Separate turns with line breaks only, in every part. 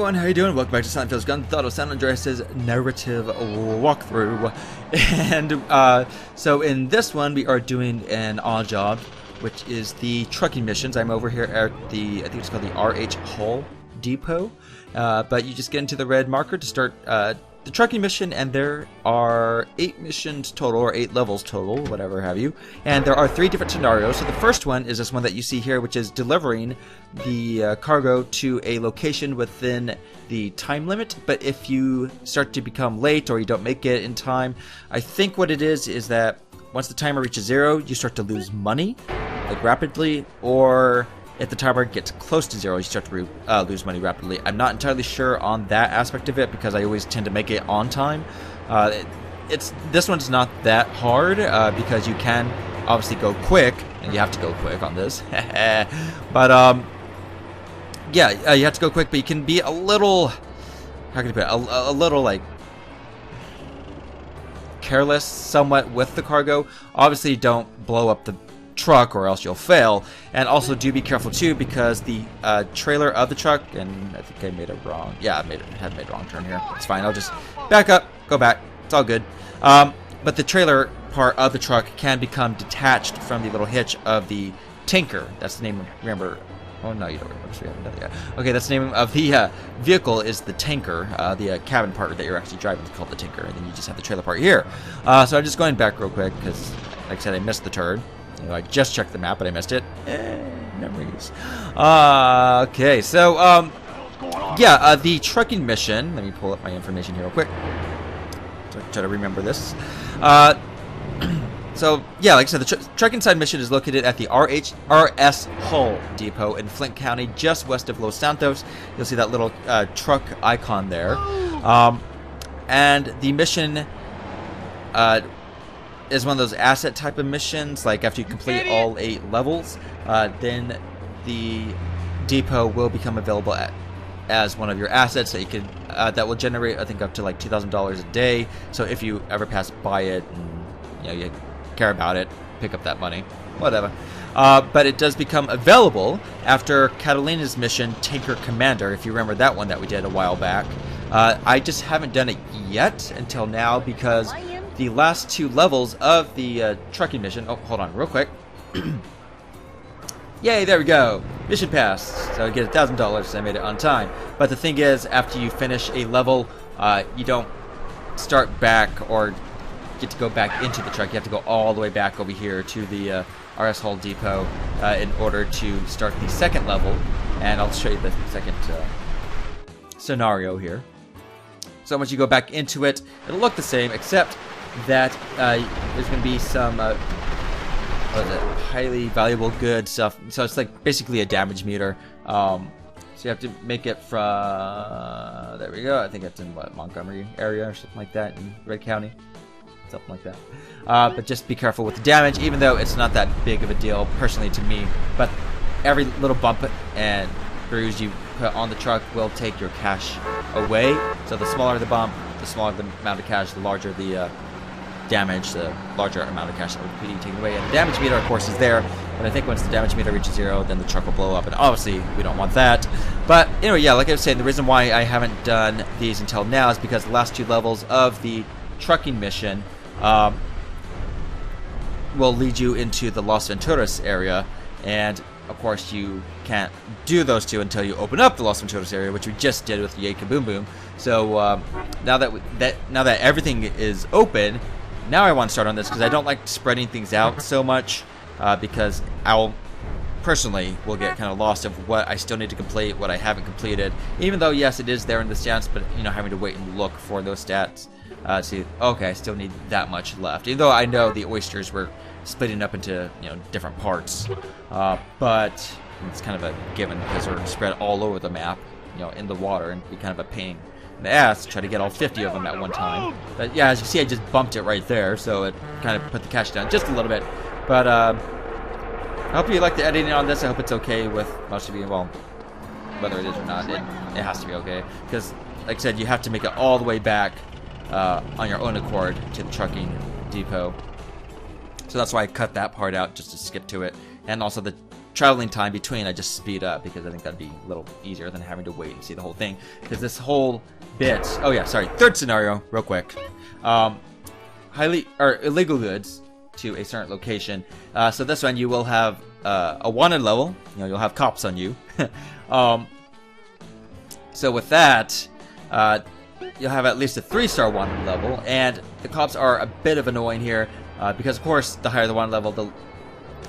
everyone, how you doing? Welcome back to San Andreas Gun Thought of San Andreas' narrative walkthrough. And so in this one we are doing an odd job, which is the trucking missions. I'm over here at the, I think it's called the RH Hull Depot. But you just get into the red marker to start the trucking mission, and there are 8 missions total, or 8 levels total, whatever have you. And there are 3 different scenarios. So the first one is this one that you see here, which is delivering the cargo to a location within the time limit. But if you start to become late or you don't make it in time, I think what it is that once the timer reaches 0, you start to lose money, like rapidly, or if the timer gets close to 0, you start to lose money rapidly. I'm not entirely sure on that aspect of it because I always tend to make it on time. This one's not that hard because you can obviously go quick, and you have to go quick on this. But yeah, you have to go quick, but you can be a little, how can you put it, a little like careless somewhat with the cargo. Obviously, don't blow up the truck or else you'll fail, and also do be careful too because the trailer of the truck, and I think I made a wrong, yeah, I had made a wrong turn here. It's fine, I'll just back up, go back, it's all good. But the trailer part of the truck can become detached from the little hitch of the tanker. That's the name, remember. Oh no, you don't remember, so we haven't done it yet. Okay, that's the name of the vehicle is the tanker. The cabin part that you're actually driving is called the tanker, and then you just have the trailer part here. So I'm just going back real quick because, like I said, I missed the turn. You know, I just checked the map, but I missed it. Memories. Okay, so, yeah, the trucking mission. Let me pull up my information here real quick. Try to remember this. So, yeah, like I said, the trucking side mission is located at the RS Hull Depot in Flint County, just west of Los Santos. You'll see that little truck icon there. And the mission is one of those asset type of missions. Like after you complete all 8 levels, then the depot will become available as one of your assets that you can that will generate, I think, up to like $2,000 a day. So if you ever pass by it and you care about it, pick up that money, whatever. But it does become available after Catalina's mission, Tanker Commander, if you remember that one that we did a while back. I just haven't done it yet until now because the last 2 levels of the trucking mission. Oh, hold on real quick. Yay, there we go. Mission passed. So I get $1,000. I made it on time. But the thing is, after you finish a level, you don't start back or get to go back into the truck. You have to go all the way back over here to the RS Hull Depot in order to start the second level. And I'll show you the second scenario here. So once you go back into it, it'll look the same, except that there's going to be some what is it, highly valuable good stuff. So it's like basically a damage meter. So you have to make it from, there we go, I think it's in what, Montgomery area or something like that in Red County, something like that. But just be careful with the damage, even though it's not that big of a deal personally to me. But every little bump and bruise you put on the truck will take your cash away. So the smaller the bump, the smaller the amount of cash, the larger the damage, the larger amount of cash that would be taken away. And the damage meter, of course, is there. But I think once the damage meter reaches 0, then the truck will blow up. And obviously, we don't want that. But anyway, yeah, like I was saying, the reason why I haven't done these until now is because the last 2 levels of the trucking mission will lead you into the Las Venturas area. And of course, you can't do those 2 until you open up the Las Venturas area, which we just did with Yay Kaboom Boom. So now that everything is open, now I want to start on this because I don't like spreading things out so much because I'll personally will get kind of lost of what I still need to complete, what I haven't completed. Even though yes, it is there in the stats, but having to wait and look for those stats. See, okay, I still need that much left. Even though I know the oysters were splitting up into different parts, but it's kind of a given because they're spread all over the map, in the water, and be kind of a pain in the ass to try to get all 50 of them at one time. But yeah, as you see, I just bumped it right there, so it kind of put the cash down just a little bit. But I hope you like the editing on this. I hope it's okay with most of you. Well, whether it is or not, it has to be okay because, like I said, you have to make it all the way back on your own accord to the trucking depot. So that's why I cut that part out just to skip to it. And also the traveling time between, I just speed up because I think that'd be a little easier than having to wait and see the whole thing. Because this whole bit, oh yeah, sorry, third scenario, real quick. Illegal goods to a certain location. So this one you will have a wanted level. You'll have cops on you. So with that, you'll have at least a 3-star wanted level, and the cops are a bit of annoying here because, of course, the higher the wanted level, the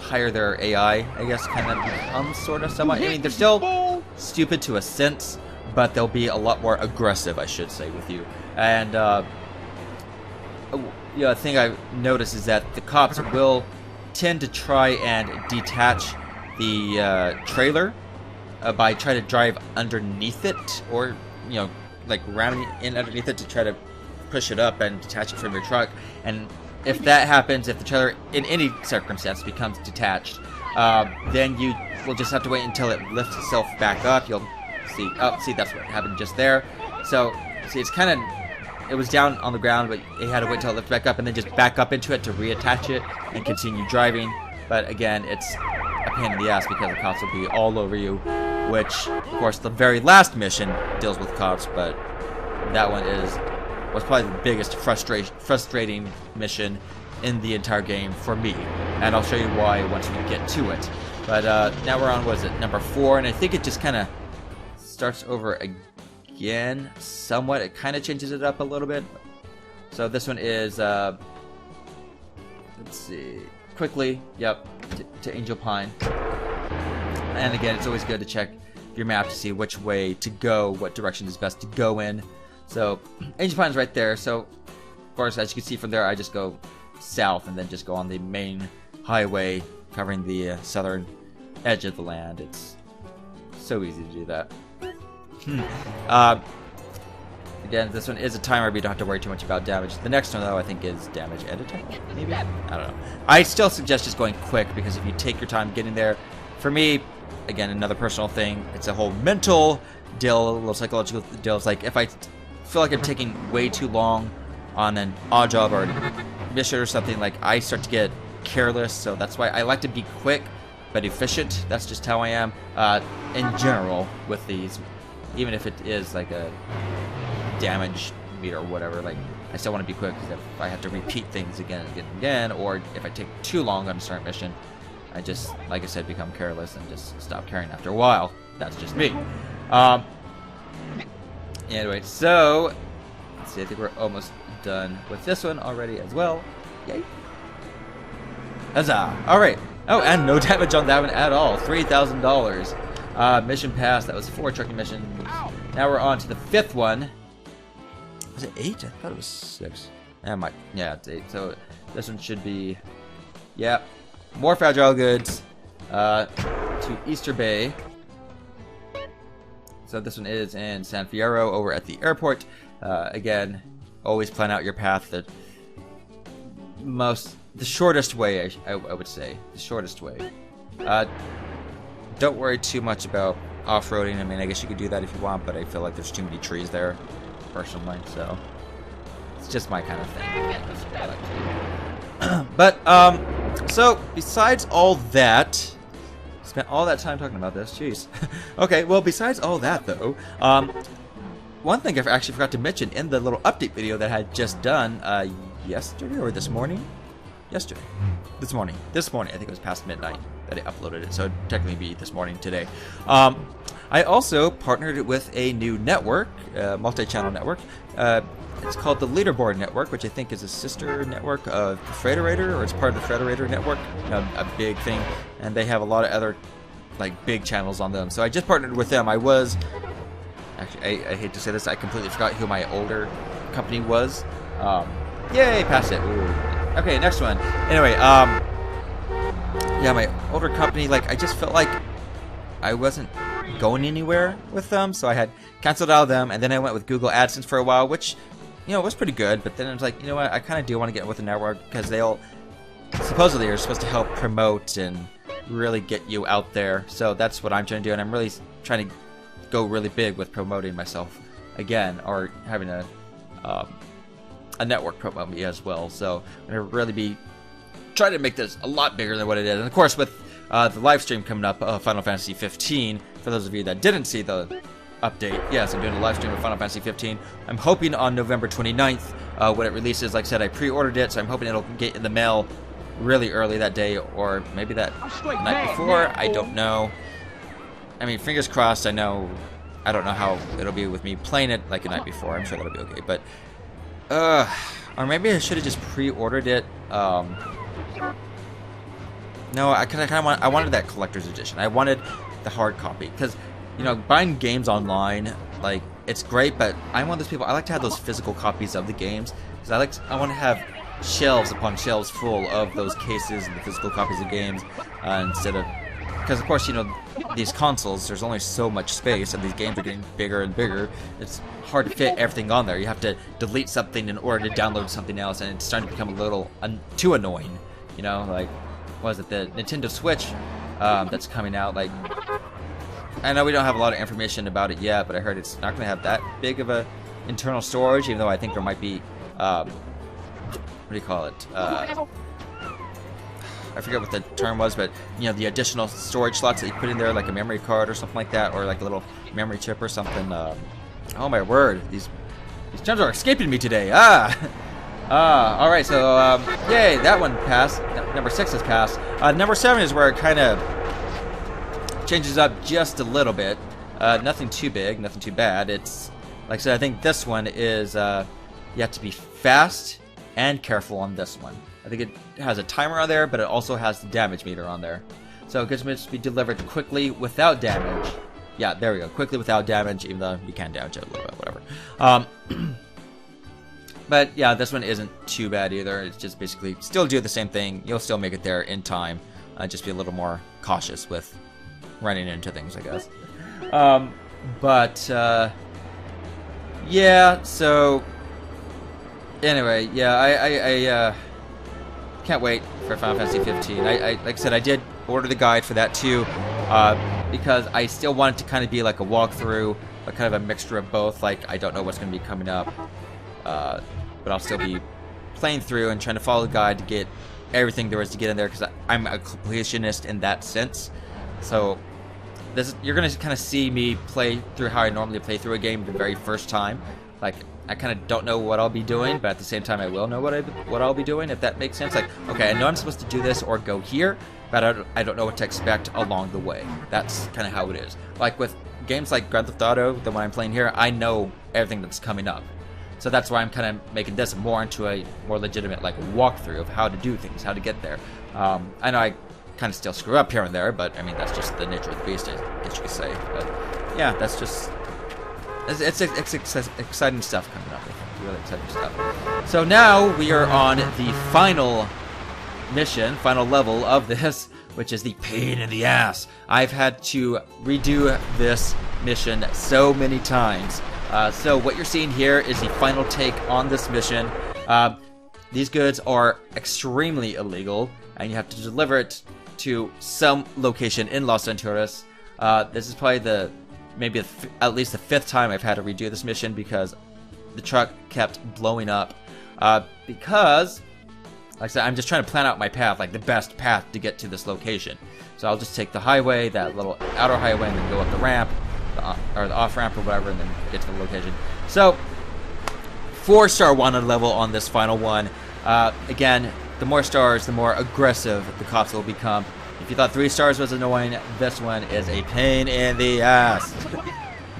higher their AI, I guess, kind of becomes sort of somewhat. I mean, they're still stupid to a sense, but they'll be a lot more aggressive, I should say, with you. And the thing I've noticed is that the cops will tend to try and detach the trailer by trying to drive underneath it, or like ramming in underneath it to try to push it up and detach it from your truck. And if that happens, if the trailer in any circumstance becomes detached, then you will just have to wait until it lifts itself back up. You'll see, see, that's what happened just there. So, see, it's kind of, it was down on the ground, but you had to wait until it lifted back up and then just back up into it to reattach it and continue driving. But again, it's a pain in the ass because the cops will be all over you, which, of course, the very last mission deals with cops, but that one was probably the biggest frustrating mission in the entire game for me, and I'll show you why once we get to it. But now we're on, what is it, number 4, and I think it just kind of starts over again somewhat. It kind of changes it up a little bit. So this one is, let's see, quickly, yep, to Angel Pine. And again, it's always good to check your map to see which way to go, what direction is best to go in. So, Angel Pine's right there, so, of course, as you can see from there, I just go south and then just go on the main highway covering the southern edge of the land. It's so easy to do that. Again, this one is a timer, but you don't have to worry too much about damage. The next one, though, I think is damage and attack, maybe? I don't know. I still suggest just going quick, because if you take your time getting there, for me, again, another personal thing, it's a whole mental deal, a little psychological deal. It's like, if I feel like I'm taking way too long on an odd job or a mission or something, like, I start to get careless, so that's why I like to be quick but efficient. That's just how I am in general with these, even if it is like a damage meter or whatever. Like, I still want to be quick, because if I have to repeat things again and again and again, or if I take too long on a certain mission, I just, like I said, become careless and just stop caring after a while. That's just me. Anyway, so let's see, I think we're almost done with this one already as well. Yay. Huzzah. Alright. Oh, and no damage on that one at all. $3,000. Mission passed. That was 4 trucking missions. Now we're on to the 5th one. Was it 8? I thought it was 6. Yeah, it's 8. So this one should be, yeah, more fragile goods to Easter Bay. So this one is in San Fierro over at the airport. Again, always plan out your path. The shortest way, I would say. The shortest way. Don't worry too much about off-roading. I mean, I guess you could do that if you want, but I feel like there's too many trees there, personally, so it's just my kind of thing. But, so, besides all that, spent all that time talking about this, jeez. Okay, well, besides all that, though, one thing I actually forgot to mention in the little update video that I had just done yesterday or this morning? Yesterday. This morning. This morning. I think it was past midnight that I uploaded it, so it'd technically be this morning today. I also partnered with a new network, multi-channel network. It's called the Leaderboard Network, which I think is a sister network of Frederator, or it's part of the Frederator network, a big thing, and they have a lot of other like big channels on them. So I just partnered with them. I was actually, I hate to say this, I completely forgot who my older company was. Yay, passed it. Ooh. Okay, next one. Anyway, yeah, my older company, like, I just felt like I wasn't going anywhere with them, so I had canceled out of them, and then I went with Google AdSense for a while, which, was pretty good, but then I was like, you know what, I kind of do want to get with the network, because they all supposedly are supposed to help promote and really get you out there, so that's what I'm trying to do, and I'm really trying to go really big with promoting myself again, or having a network promote me as well. So I'm gonna really be trying to make this a lot bigger than what it is. And of course, with the live stream coming up of Final Fantasy 15. For those of you that didn't see the update, yes, I'm doing a live stream of Final Fantasy 15. I'm hoping on November 29th when it releases. Like I said, I pre-ordered it, so I'm hoping it'll get in the mail really early that day, or maybe that night before. I don't know. I mean, fingers crossed. I don't know how it'll be with me playing it like a night before. I'm sure that'll be okay, but or maybe I should have just pre-ordered it. No, I wanted that collector's edition. I wanted the hard copy, because you know, buying games online, like, it's great, but I'm one of those people. I like to have those physical copies of the games, because I want to have shelves upon shelves full of those cases and the physical copies of games, instead of, because of course, you know, these consoles, there's only so much space, and these games are getting bigger and bigger. It's hard to fit everything on there. You have to delete something in order to download something else, and it's starting to become a little too annoying. You know, like, what is it, the Nintendo Switch that's coming out? Like, I know we don't have a lot of information about it yet, but I heard it's not going to have that big of a internal storage, even though I think there might be, what do you call it? I forget what the term was, but you know, the additional storage slots that you put in there, like a memory card or something like that, or like a little memory chip or something. Oh my word, these terms are escaping me today. All right, so yay, that one passed. Number 6 has passed. Number 7 is where it kind of changes up just a little bit. Nothing too big, nothing too bad. It's like I said, I think this one is you have to be fast and careful on this one. I think it has a timer on there, but it also has the damage meter on there. So it gets to be delivered quickly without damage. Yeah, there we go. Quickly without damage, even though you can damage it a little bit, whatever. But yeah, this one isn't too bad either. It's just basically still do the same thing. You'll still make it there in time. Just be a little more cautious with running into things, I guess. Yeah, so anyway, yeah, I can't wait for Final Fantasy 15. Like I said, I did order the guide for that too, because I still want it to kind of be like a walkthrough, but kind of a mixture of both. Like, I don't know what's going to be coming up, but I'll still be playing through and trying to follow the guide to get everything there is to get in there, because I'm a completionist in that sense. So you're going to kind of see me play through how I normally play through a game the very first time. Like, I kind of don't know what I'll be doing, but at the same time I will know what I'll be doing, if that makes sense. Like, okay, I know I'm supposed to do this or go here, but I don't know what to expect along the way. That's kind of how it is. Like with games like Grand Theft Auto, the one I'm playing here, I know everything that's coming up. So that's why I'm kind of making this more into a more legitimate, like, walkthrough of how to do things, how to get there. I know I kind of still screw up here and there, but I mean, that's just the nature of the beast, I guess you could say. But yeah, that's just... It's exciting stuff coming up. Really exciting stuff. So now we are on the final mission, final level of this, which is the pain in the ass. I've had to redo this mission so many times. So what you're seeing here is the final take on this mission. These goods are extremely illegal, and you have to deliver it to some location in Las Venturas. This is probably maybe at least the 5th time I've had to redo this mission, because the truck kept blowing up. Because, like I said, I'm just trying to plan out my path, like the best path to get to this location. So I'll just take the highway, that little outer highway, and then go up the ramp, or the off ramp or whatever, and then get to the location. So, 4-star wanted level on this final one. Again, the more stars, the more aggressive the cops will become. If you thought 3 stars was annoying, this one is a pain in the ass.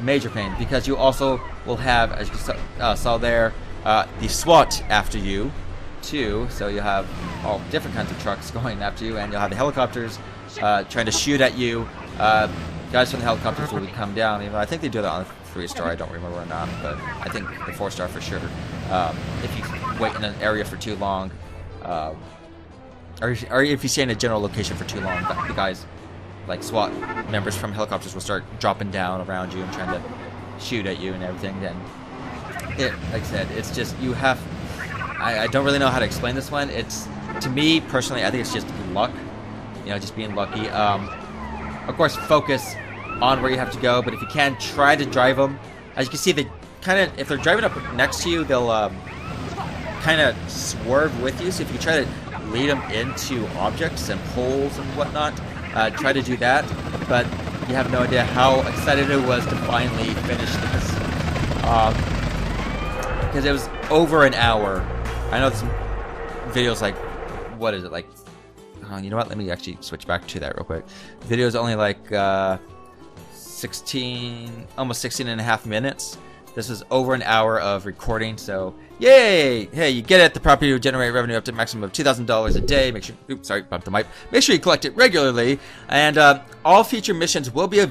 Major pain, because you also will have, as you saw there, the SWAT after you, too. So you have all different kinds of trucks going after you, and you'll have the helicopters trying to shoot at you. Guys from the helicopters will come down. You know, I think they do that on a 3-star. I don't remember or not, but I think the 4-star for sure. If you wait in an area for too long, or if you stay in a general location for too long, the guys, like SWAT members from helicopters, will start dropping down around you and trying to shoot at you and everything. Then, like I said, it's just, you have... I don't really know how to explain this one. It's, to me, personally, I think it's just luck. You know, just being lucky. Of course, focus on where you have to go, but if you can, try to drive them. As you can see, they kind of, if they're driving up next to you, they'll kind of swerve with you. So if you try to lead them into objects and poles and whatnot, try to do that, but you have no idea how excited I was to finally finish this. Because it was over an hour. I know this video's like, what is it, like, you know what, let me actually switch back to that real quick. The video is only like almost 16 and a half minutes. This was over an hour of recording, so yay! Hey, you get it. The property will generate revenue up to a maximum of $2,000 a day. Make sure, oops, sorry, bumped the mic. Make sure you collect it regularly, and all future missions will be of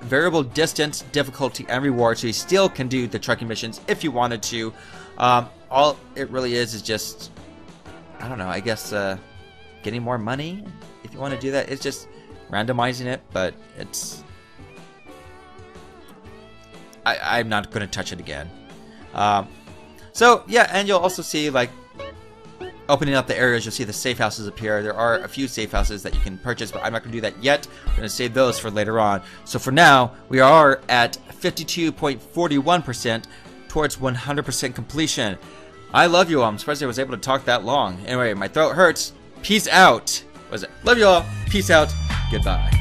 variable distance, difficulty, and reward. So you still can do the trucking missions if you wanted to. All it really is just, I don't know. I guess getting more money if you want to do that. It's just randomizing it, but it's. I'm not going to touch it again. So yeah, and you'll also see, like, opening up the areas, you'll see the safe houses appear. There are a few safe houses that you can purchase, but I'm not going to do that yet. I'm going to save those for later on. So for now, we are at 52.41% towards 100% completion. I love you all. I'm surprised I was able to talk that long. Anyway, my throat hurts. Peace out. What is it? Love you all. Peace out. Goodbye.